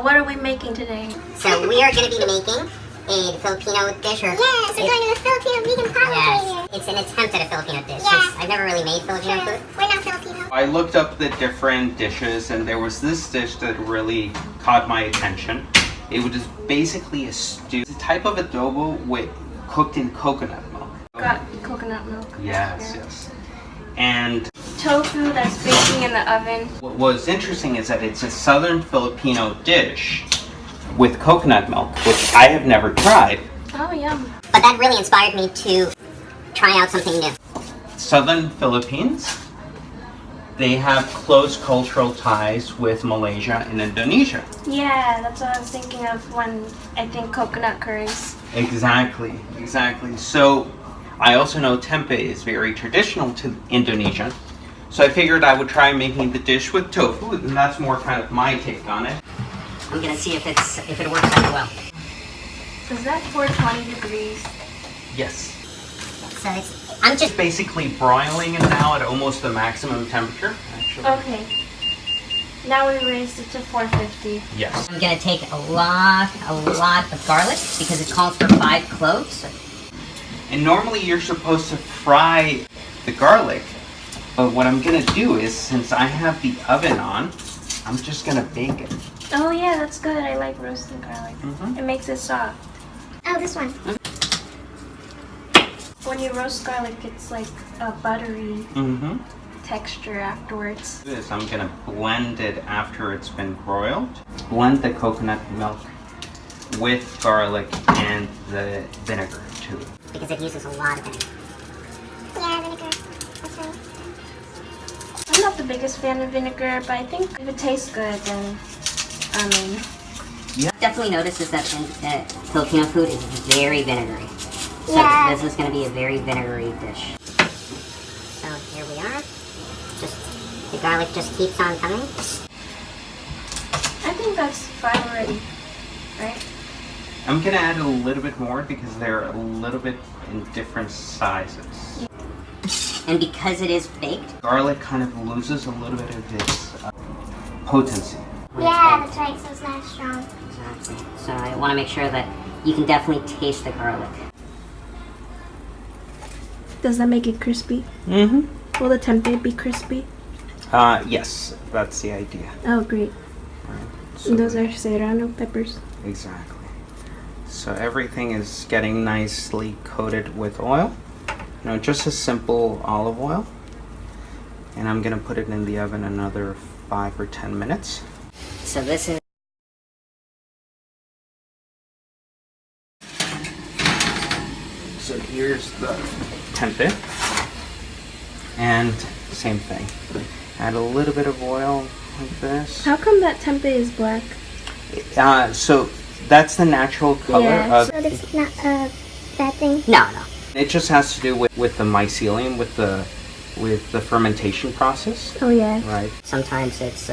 what are we making today? So we are going to be making a Filipino dish. Yes, we're going to a Filipino vegan potluck Yes, it's an attempt at a Filipino dish. Yeah. I've never really made Filipino food. We're not Filipino. I looked up the different dishes and there was this dish that really caught my attention. It was just basically a stew. It's a type of adobo cooked in coconut milk. Got coconut milk. Yes, yes. And Tofu that's baking in the oven. what was interesting is that it's a southern Filipino dish with coconut milk, which I have never tried. Oh, yum. But that really inspired me to try out something new. Southern Philippines, they have close cultural ties with Malaysia and Indonesia. Yeah, that's what I was thinking of when I think coconut curries. Exactly, exactly. So I also know tempeh is very traditional to Indonesia. So I figured I would try making the dish with tofu, and that's more kind of my take on it. I'm going to see if it works out well. Is that 420 degrees? Yes. So I'm just Basically broiling it now at almost the maximum temperature, actually. Okay. Now we raised it to 450. Yes. I'm going to take a lot of garlic because it calls for 5 cloves. And normally you're supposed to fry the garlic, but what I'm gonna do is, since I have the oven on, I'm just gonna bake it. Oh yeah, that's good. I like roasting garlic. It makes it soft. Oh, this one. When you roast garlic, it's like a buttery texture afterwards. This, I'm gonna blend it after it's been broiled. Blend the coconut milk with garlic and the vinegar too. Because it uses a lot of vinegar. Yeah, vinegar. That's right. I'm not the biggest fan of vinegar, but I think if it tastes good, then I'm in. Definitely notices that Filipino food is very vinegary. So Yeah. this is going to be a very vinegary dish. So here we are. The garlic just keeps on coming. I think that's fine already, right? I'm gonna add a little bit more because they're a little bit in different sizes. And because it is baked, Garlic kind of loses a little bit of its potency. Yeah, that's right. So it's not strong. Exactly. So I want to make sure that you can definitely taste the garlic. Does that make it crispy? Will the tempeh be crispy? Yes, that's the idea. Oh, great. Right. And those are serrano peppers. Exactly. So everything is getting nicely coated with oil. You know, just a simple olive oil. And I'm gonna put it in the oven another 5 or 10 minutes. So this is So here's the tempeh. And same thing. Add a little bit of oil like this. How come that tempeh is black? So that's the natural color Yeah. of So this is not a bad thing. no. it. Just has to do with the mycelium, with the fermentation process, Oh yeah. right? Sometimes it's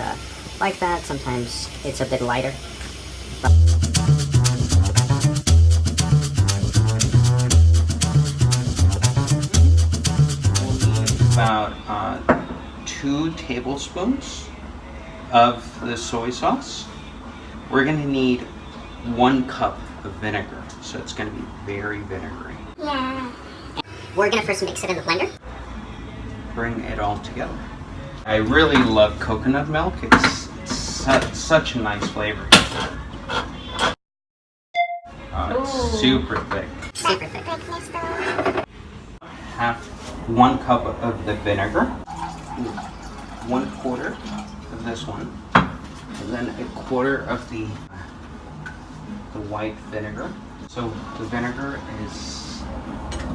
like that. Sometimes it's a bit lighter. About 2 tablespoons of the soy sauce. We're gonna need 1 cup of vinegar, so it's gonna be very vinegary. Yeah. We're gonna first mix it in the blender. Bring it all together. I really love coconut milk. It's such a nice flavor. It's Ooh. super thick. Super thick. Thickness though. Half 1 cup of the vinegar, 1/4 of this one, and then 1/4 of the white vinegar. So the vinegar is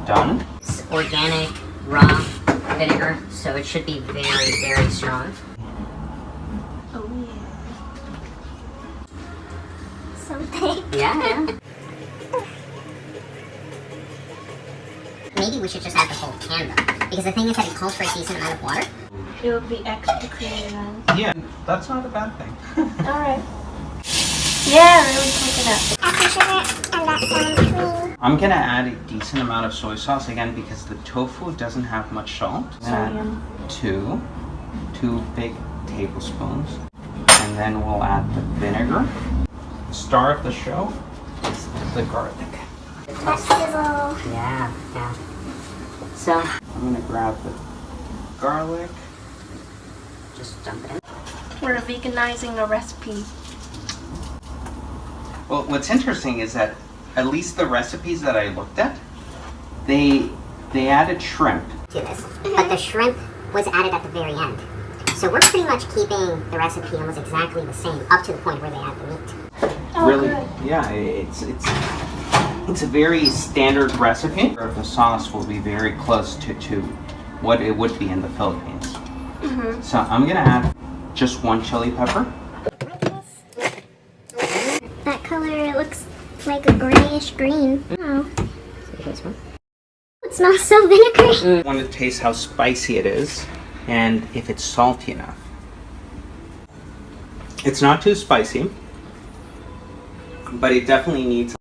done. It's organic, raw vinegar, so it should be very, very strong. Oh yeah. So thick. Yeah. Maybe we should just add the whole can though, because the thing is that it calls for a decent amount of water. It would be extra creamy then. Yeah, that's not a bad thing. Alright. Yeah, really coconut. After sugar and that sour cream. I'm gonna add a decent amount of soy sauce again because the tofu doesn't have much salt. Sodium. Two big tablespoons, and then we'll add the vinegar. star of the show is the garlic. That sizzle. Yeah, yeah. So, I'm gonna grab the garlic. just dump it in. We're veganizing a recipe. Well, what's interesting is that at least the recipes that I looked at, they added shrimp. To this. But the shrimp was added at the very end. So we're pretty much keeping the recipe almost exactly the same up to the point where they add the meat. Oh, Really, good. yeah, it's a very standard recipe. The sauce will be very close to what it would be in the Philippines. Mm-hmm. So I'm gonna add just one chili pepper. That color looks like a grayish green. Oh, So this one. it smells so vinegary. I want to taste how spicy it is and if it's salty enough. It's not too spicy, but it definitely needs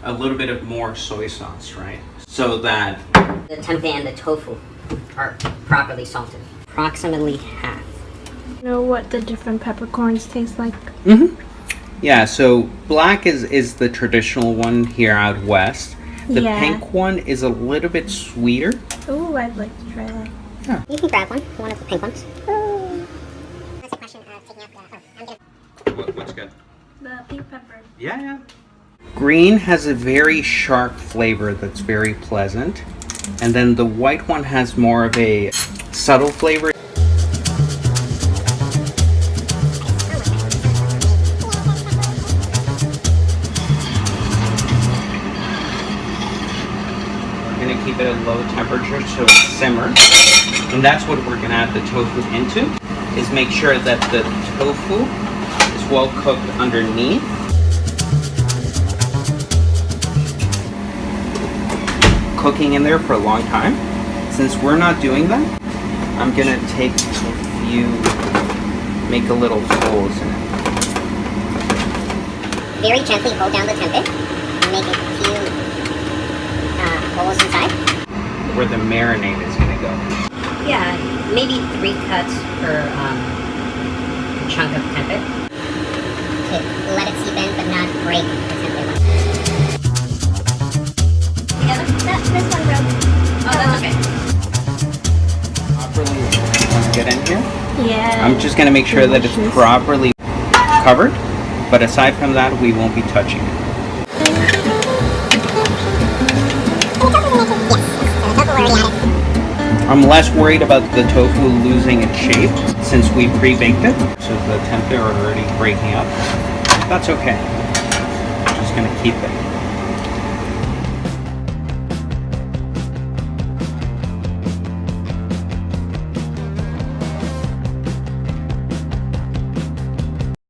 a little bit of more soy sauce, right? So that The tempeh and the tofu are properly salted. Approximately half. You know what the different peppercorns taste like? yeah, so black is the traditional one here out west. The Yeah. pink one is a little bit sweeter. Ooh, I'd like to try that. You can grab one of the pink ones. That's a question of taking out the... Oh, I'm gonna... What's good? The pink pepper. Yeah. Green has a very sharp flavor that's very pleasant. And then the white one has more of a subtle flavor. We're going to keep it at low temperature so it simmers. And that's what we're going to add the tofu into, is make sure that the tofu is well cooked underneath. Cooking in there for a long time. Since we're not doing that, I'm going to take a few, make a little holes in it. Very gently hold down the tempeh and make a few holes inside. Where the marinade is going to go. Yeah, maybe 3 cuts per chunk of tempeh. To let it seep in but not break the tempeh. This one broke. Oh, that's okay. Properly get in here. Yeah. I'm just going to make sure that it's Delicious. properly covered. But aside from that, we won't be touching it. I'm less worried about the tofu losing its shape since we pre-baked it. So the tempeh are already breaking up. That's okay. I'm just going to keep it.